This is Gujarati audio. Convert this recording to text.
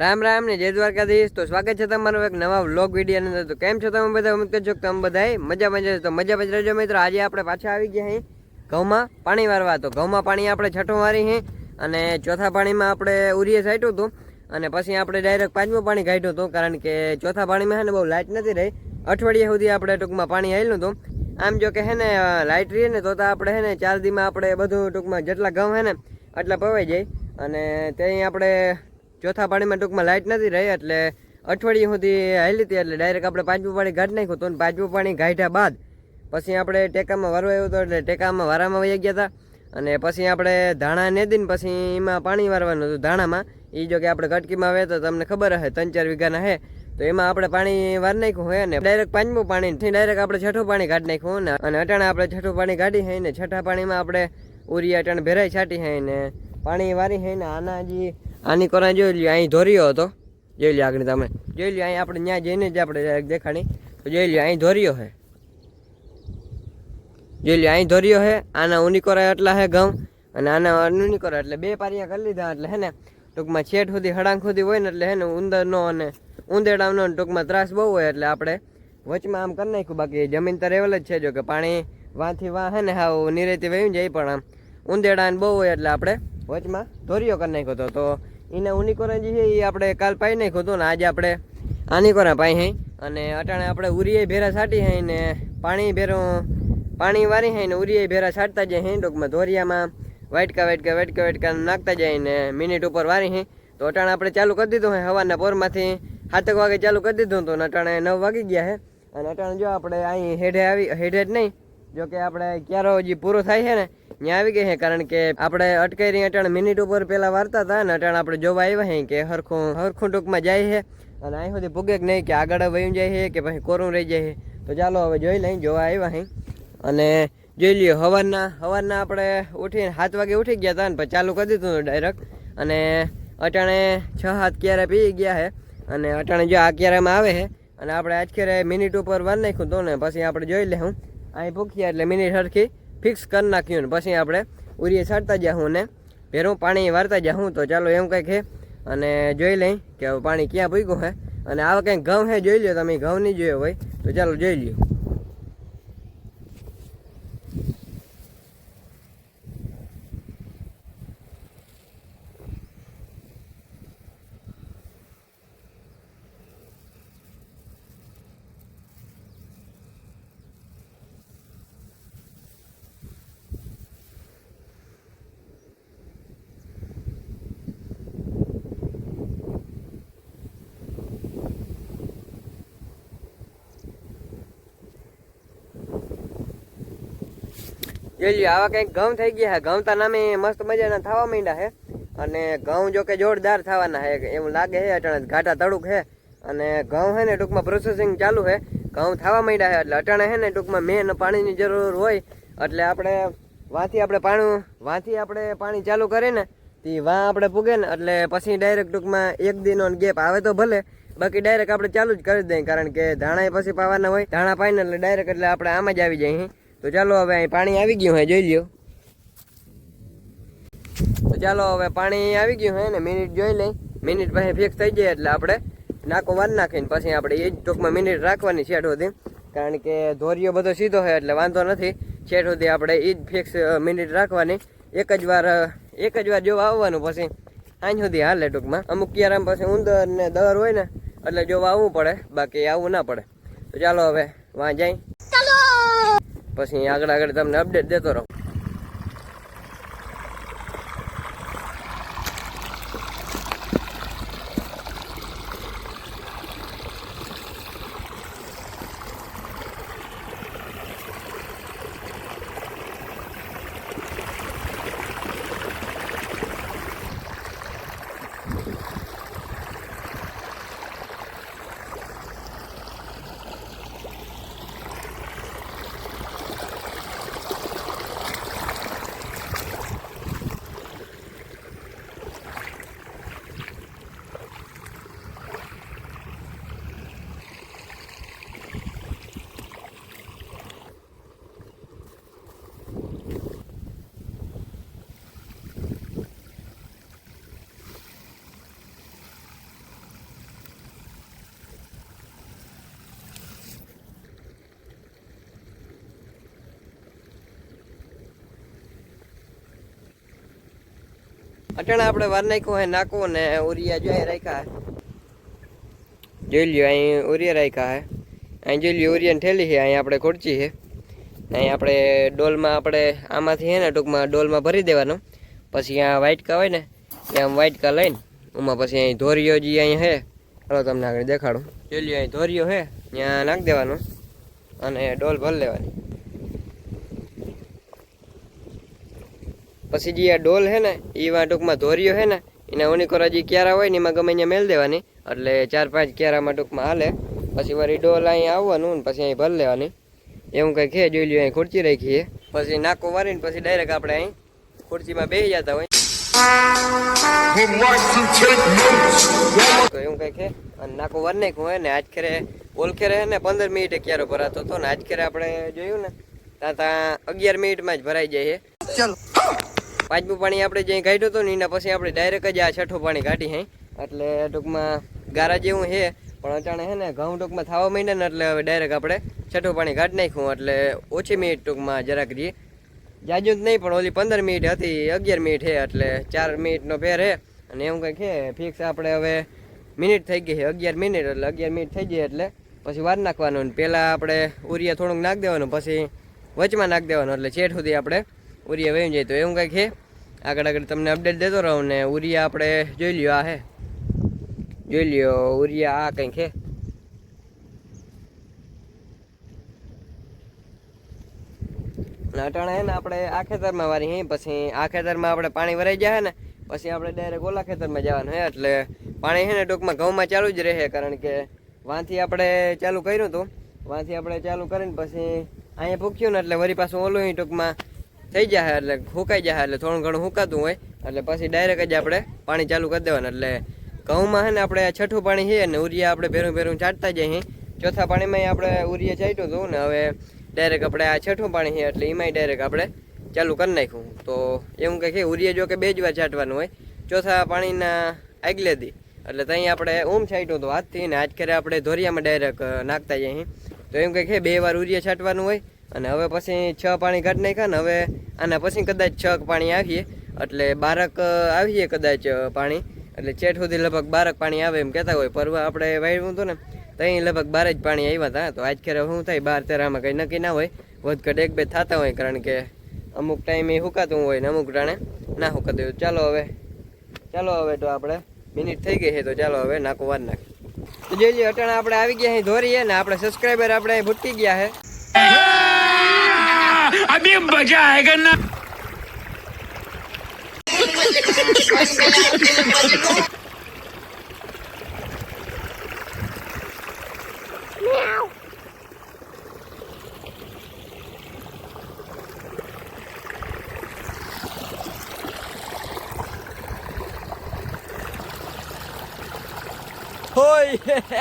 રામ રામ ને જય દ્વારકાધીશ। તો સ્વાગત છે તમારું એક નવા વ્લોગ વિડીયો ની અંદર। તો કેમ છો તમે બધા? ઉમ્મીદ કરજો કે તમે બધા મજામાં જ। તો મજામાં જ રહેજો મિત્રો। આજે આપણે પાછા આવી ગયા અહીં ઘઉંમાં પાણી વારવા। તો ઘઉંમાં પાણી આપણે છઠ્ઠું વારી હી અને ચોથા પાણીમાં આપણે ઉરીએ સાટ્યું હતું અને પછી આપણે ડાયરેક્ટ પાંચમું પાણી કાઢ્યું હતું, કારણ કે ચોથા પાણીમાં હે ને બહુ લાઇટ નથી રહી। અઠવાડિયા સુધી આપણે ટૂંકમાં પાણી આવેલું હતું। આમ જો કે હે ને લાઇટ રહીએ ને તો આપણે હે ને 4 દીમાં આપણે બધું ટૂંકમાં જેટલા ઘઉં હે ને એટલા પવાઈ જાય। અને ત્યાં આપણે ચોથા પાણીમાં ટૂંકમાં લાઇટ નથી રહી એટલે અઠવાડિયા સુધી હાલી હતી એટલે ડાયરેક્ટ આપણે પાંચમું પાણી કાઢી નાખ્યું હતું। પાંચમું પાણી કાઢ્યા બાદ પછી આપણે ટેકામાં વારવા આવ્યો હતો એટલે ટેકામાં વારામાં વહી ગયા હતા। અને પછી આપણે ધાણા નેદીને પછી એમાં પાણી વારવાનું હતું। ધાણામાં એ જો કે આપણે કટકીમાં આવે તો તમને ખબર હશે 3-4 વીઘાના હે, તો એમાં આપણે પાણી વાર નાખ્યું હોય ને ડાયરેક્ટ પાંચમું પાણીથી ડાયરેક્ટ આપણે છઠ્ઠું પાણી કાઢી નાખ્યું ને અને અટાણે આપણે છઠ્ઠું પાણી કાઢી હોય ને છઠ્ઠા પાણીમાં આપણે ઉરી અટાણે ભેરાઈ છાંટી હોય ને પાણી વારી હોય ને આના હજી આની કોરા જોઈ લ્યો। અહીં ધોર્યો હતો, જોઈ લ્યો આગળ તમે જોઈ લ્યો। અહીં આપણે ત્યાં જઈને જ આપણે દેખાડી તો જોઈ લ્યો અહીં ધોર્યો છે, જોઈ લ્યો અહીં ધોર્યો છે। આના ઉનીકોરા એટલા છે ઘઉં અને આના ઉનીકોરા એટલે બે પારિયા કરી લીધા એટલે હે ને ટૂંકમાં છેટ સુધી હડાંગ સુધી હોય ને એટલે હે ને ઉંદરનો અને ઉંદેડાનો ટૂંકમાં ત્રાસ બહુ હોય એટલે આપણે વચમાં આમ કરી નાખ્યું। બાકી જમીન તો રેવલ જ છે, જો કે પાણી વાંથી વાં હે ને હાવ નિરેતી વહી જાય પણ આમ ઉંદેડા બહુ હોય એટલે આપણે વચમાં ધોર્યો કરી નાખ્યો હતો। તો એના ઉનીકોરા જે છે એ આપણે કાલ પાઈ નાખ્યું હતું ને આજે આપણે આની કોરા પાઈ હઈ અને અટાણે આપણે ઉરીએ ભેરા છાંટી હઈ ને પાણી વારી હઈ ને ઉરીએ ભેરા છાંટતા જાય હઈ। ટૂંકમાં ધોરિયામાં વાટકા નાખતા જાય ને મિનિટ ઉપર વારી હઈ। તો અટાણે આપણે ચાલુ કરી દીધું હે સવારના પોરમાંથી 7 વાગે ચાલુ કરી દીધું હતું ને અટાણે 9 વાગી ગયા છે અને અટાણે જો આપણે અહીં હેઠે જ નહીં, જો કે આપણે ક્યારો હજી પૂરો થાય છે ને ત્યાં આવી ગઈ છે, કારણ કે આપણે અટકાઈ રહી અટાણે મિનિટ ઉપર પહેલાં વારતા હતા ને અટાણે આપણે જોવા આવ્યા છે કે હરખું ટૂંકમાં જાય છે અને અહીં સુધી ભૂગે કે નહીં કે આગળ વયું જાય છે કે પછી કોરું રહી જાય છે। તો ચાલો હવે જોઈ લઈ, જોવા આવ્યા છે અને જોઈ લ્યો સવારના આપણે ઉઠીને 7 વાગે ઉઠી ગયા હતા ને પછી ચાલુ કરી દીધું ડાયરેક્ટ અને અટાણે 6-7 ક્યારે પી ગયા છે અને અટાણે જો આ ક્યારામાં આવે છે અને આપણે આજ ક્યારે મિનિટ ઉપર વાર નાખ્યું હતું ને પછી આપણે જોઈ લેવું અહીં ભૂખ્યા એટલે મિનિટ સરખી ફિક્સ કરી નાખ્યું ને પછી આપણે ઉરીએ છાંટતા જાઉં ને ભેરું પાણી વારતા જાઉં। તો ચાલો એમ કંઈક છે અને જોઈ લઈ કે હવે પાણી ક્યાં પૂગ્યું છે અને આવા કંઈક ઘઉં છે જોઈ લ્યો તમે, ઘઉં નહીં જોયો હોય તો ચાલો જોઈ લ્યો। જોઈ લ્યો આવા કંઈક ઘઉં થઈ ગયા છે। ઘઉં તા નામે મસ્ત મજાના થવા માંડ્યા છે અને ઘઉં જો કે જોરદાર થવાના છે એવું લાગે છે। અટાણે ઘાટા તડુક છે અને ઘઉં છે ને ટૂંકમાં પ્રોસેસિંગ ચાલુ છે, ઘઉં થવા માંડ્યા છે એટલે અટાણે છે ને ટૂંકમાં મેન પાણીની જરૂર હોય એટલે આપણે વાંથી આપણે પાણી ચાલુ કરીને તે વાં આપણે પૂગે ને એટલે પછી ડાયરેક્ટ ટૂંકમાં 1 દીનો ગેપ આવે તો ભલે, બાકી ડાયરેક્ટ આપણે ચાલુ જ કરી દઈએ, કારણ કે ધાણા પછી પાવાના હોય, ધાણા પાઈને એટલે ડાયરેક્ટ એટલે આપણે આમ જ આવી જાય। તો ચાલો હવે અહીં પાણી આવી ગયું હે જોઈ લ્યો। તો ચાલો હવે પાણી આવી ગયું હે ને મિનિટ જોઈ લઈ, મિનિટ પછી ફિક્સ થઈ જાય એટલે આપણે નાકો વાર નાખીને પછી આપણે એ જ ટૂંકમાં મિનિટ રાખવાની છેટ સુધી, કારણ કે ધોરિયો બધો સીધો છે એટલે વાંધો નથી। છેટ સુધી આપણે એ જ ફિક્સ મિનિટ રાખવાની, એક જ વાર જોવા આવવાનું પછી આજ સુધી હાલે ટૂંકમાં। અમુક ક્યારામ પછી ઉંદર ને દર હોય ને એટલે જોવા આવવું પડે, બાકી આવવું ના પડે। તો ચાલો હવે વાં જાય પછી આગળ તમને અપડેટ દેતો રહું। અટાણે આપણે વાર નાખ્યું હોય નાખવું ને ઉરિયા જો અહીં રાખ્યા જોઈ લ્યો અહીં ઉરિયા રાખ્યા હે અહીં જોઈ લ્યો ઉરિયાની થેલી છે અહીં આપણે ખોડચી છે અહીં આપણે ડોલમાં આપણે આમાંથી હે ને ટૂંકમાં ડોલમાં ભરી દેવાનું પછી આ વાઇટકા હોય ને એ આમ વાઇટકા લઈને એમાં પછી અહીં ધોરિયો જે અહીં હે ચાલો તમને આગળ દેખાડું જોઈ લ્યો અહીં ધોરિયો હે ત્યાં નાખી દેવાનું અને ડોલ ભરી લેવાની પછી જે આ ડોલ હે ને એમાં ટૂંકમાં ધોરિયો હે ને એના ઓનીકોરા જે ક્યારા હોય ને એમાં ગમે ત્યાં મેળ દેવાની એટલે 4-5 ક્યારામાં ટૂંકમાં હાલે પછી વળી ડોલ અહીં આવવાનું ને પછી અહીં ભરી લેવાની એવું કંઈક છે જોઈ લ્યો અહીં ખુરચી રાખીએ પછી નાકો વારીને પછી ડાયરેક્ટ આપણે અહીં ખુરચીમાં બેસી જતા હોય તો એવું કંઈક છે અને નાકો વાર નાખ્યું હોય ને આજ ખેરે ઓલખેરે હે ને 15 મિનિટે ક્યારો ભરાતો હતો ને આજ ખેરે આપણે જોયું ને ત્યાં 11 મિનિટમાં જ ભરાઈ જાય છે ચાલો પાંચમું પાણી આપણે જ્યાં કાઢ્યું હતું ને એના પછી આપણે ડાયરેક્ટ જ આ છઠ્ઠું પાણી કાઢી હે એટલે ટૂંકમાં ગારા જેવું છે પણ અચાણે છે ને ઘઉં ટૂંકમાં થવા માંડ્યા ને એટલે હવે ડાયરેક્ટ આપણે છઠ્ઠું પાણી કાઢી નાખ્યું એટલે ઓછી મિનિટ ટૂંકમાં જરાક રહીએ જાજુ જ નહીં પણ ઓલી 15 મિનિટ હતી 11 મિનિટ છે એટલે 4 મિનિટનો ફેર છે અને એવું કંઈક છે ફિક્સ આપણે હવે મિનિટ થઈ ગઈ છે 11 મિનિટ એટલે 11 મિનિટ થઈ જાય એટલે પછી વાર નાખવાનું ને પહેલાં આપણે ઉરિયા થોડુંક નાખી દેવાનું પછી વચમાં નાખી દેવાનું એટલે છેઠ સુધી આપણે ઉરિયા વહી જાય તો એવું કંઈક છે આગળ તમને અપડેટ દેતો રહું ને ઉરિયા આપણે જોઈ લ્યો આ હે જોઈ લ્યો ઉરિયા આ કંઈક છે અટાણે હે ને આપણે આ ખેતરમાં વારી હે પછી આ ખેતરમાં આપણે પાણી ભરાઈ જાય ને પછી આપણે ડાયરેક્ટ ઓલા ખેતરમાં જવાનું હે એટલે પાણી છે ને ટૂંકમાં ઘઉંમાં ચાલુ જ રહે કારણ કે વાંથી આપણે ચાલુ કર્યું હતું વાંથી આપણે ચાલુ કરીને પછી અહીંયા પૂક્યું ને એટલે વળી પાછું ઓલું ટૂંકમાં થઈ જાય એટલે સુકાઈ જાય એટલે થોડું ઘણું સુકાતું હોય એટલે પછી ડાયરેક્ટ જ આપણે પાણી ચાલુ કરી દેવાનું એટલે ઘઉંમાં છે ને આપણે છઠ્ઠું પાણી છે ને ઉરિયા આપણે ભેરું છાંટતા જઈએ ચોથા પાણીમાં આપણે ઉરિયા છાંટ્યું હતું ને હવે ડાયરેક્ટ આપણે આ છઠ્ઠું પાણી છે એટલે એમાંય ડાયરેક્ટ આપણે ચાલુ કરી નાખ્યું તો એવું કંઈક છે ઉરિયા જો કે 2 જ વાર છાંટવાનું હોય ચોથા પાણીના આગલે દી એટલે ત્યાં આપણે છાંટ્યું હતું હાથથી ને આજ કરે આપણે ધોરિયામાં ડાયરેક્ટ નાખતા જઈએ તો એમ કંઈક છે 2 વાર ઉરિયા છાંટવાનું હોય અને હવે પછી 6 પાણી કાઢી નાખ્યા ને હવે આના પછી કદાચ 6 પાણી આવીએ એટલે 12 આવીએ કદાચ પાણી એટલે ચેઠ સુધી લગભગ 12 પાણી આવે એમ કહેતા હોય પરવા આપણે વાવ્યું હતું ને ત્યાં લગભગ 12 જ પાણી આવ્યા હતા તો આજ ખેરે શું થાય 12-13 કંઈ નક્કી ના હોય વધઘટ 1-2 થતા હોય કારણ કે અમુક ટાઈમે સુકાતું હોય ને અમુક ટાણે ના સુકાતું હોય ચાલો હવે તો આપણે મિનિટ થઈ ગઈ છે તો ચાલો હવે નાખું વાર નાખી તો જોઈ અટાણા આપણે આવી ગયા અહીં ધોરીએ ને આપણે સબસ્ક્રાઈબર આપણે ભૂટકી ગયા છે अभी मजा आएगा ना હોય